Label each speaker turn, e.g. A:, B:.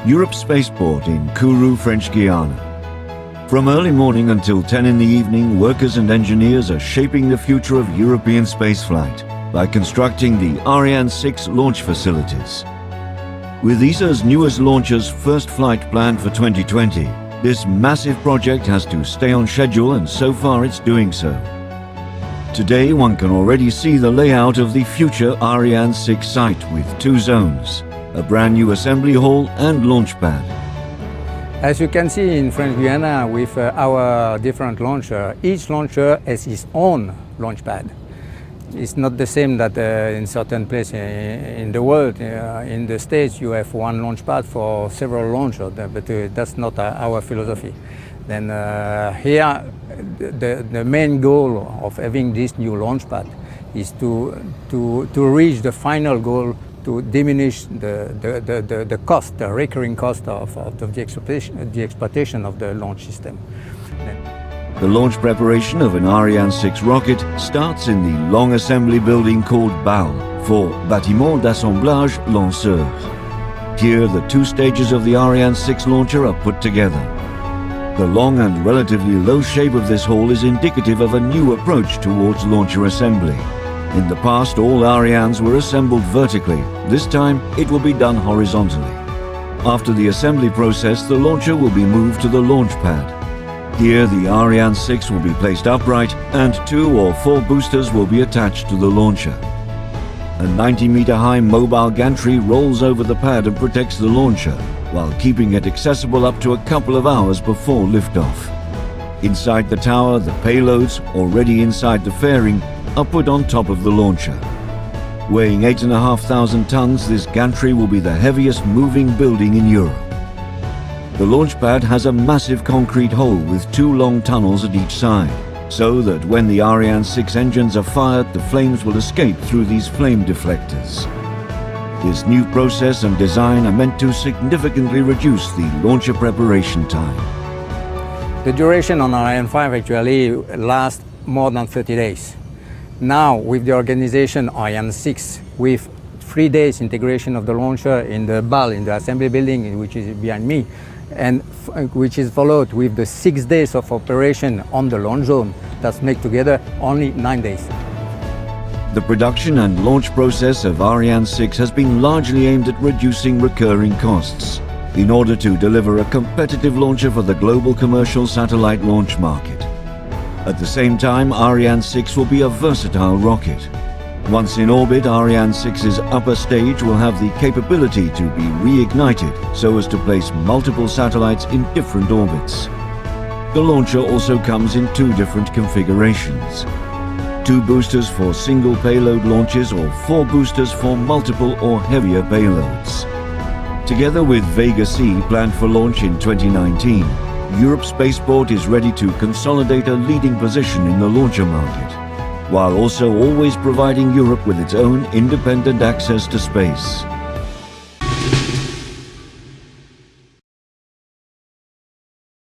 A: Europe's Spaceport in Kourou, French Guiana. From early morning until 10 in the evening, workers and engineers are shaping the future of European spaceflight by constructing the Ariane 6 launch facilities. With ESA's newest launcher's first flight planned for 2020, this massive project has to stay on schedule, and so far it's doing so. Today one can already see the layout of the future Ariane 6 site with two zones, a brand new assembly hall and launch pad.
B: As you can see in French Guiana with our different launcher, each launcher has its own launch pad. It's not the same that in certain places in the world. In the States you have one launch pad for several launchers, but that's not our philosophy. Then here the main goal of having this new launch pad is to reach the final goal, to diminish the cost, the recurring cost of the exploitation of the launch system.
A: The launch preparation of an Ariane 6 rocket starts in the long assembly building called BAL, for Bâtiment d'Assemblage Lanceur. Here the two stages of the Ariane 6 launcher are put together. The long and relatively low shape of this hall is indicative of a new approach towards launcher assembly. In the past, all Arianes were assembled vertically. This time, it will be done horizontally. After the assembly process, the launcher will be moved to the launch pad. Here, the Ariane 6 will be placed upright and 2 or 4 boosters will be attached to the launcher. A 90-meter-high mobile gantry rolls over the pad and protects the launcher, while keeping it accessible up to a couple of hours before liftoff. Inside the tower, the payloads, already inside the fairing, are put on top of the launcher. Weighing 8,500 tons, this gantry will be the heaviest moving building in Europe. The launch pad has a massive concrete hole with 2 long tunnels at each side, so that when the Ariane 6 engines are fired, the flames will escape through these flame deflectors. This new process and design are meant to significantly reduce the launcher preparation time.
B: The duration on Ariane 5 actually lasts more than 30 days. Now, with the organization Ariane 6, with 3 days integration of the launcher in the BAL, in the assembly building, which is behind me, and which is followed with the 6 days of operation on the launch zone, that's make together only 9 days.
A: The production and launch process of Ariane 6 has been largely aimed at reducing recurring costs, in order to deliver a competitive launcher for the global commercial satellite launch market. At the same time, Ariane 6 will be a versatile rocket. Once in orbit, Ariane 6's upper stage will have the capability to be reignited so as to place multiple satellites in different orbits. The launcher also comes in 2 different configurations: 2 boosters for single payload launches or 4 boosters for multiple or heavier payloads. Together with Vega C planned for launch in 2019, Europe's Spaceport is ready to consolidate a leading position in the launcher market, while also always providing Europe with its own independent access to space.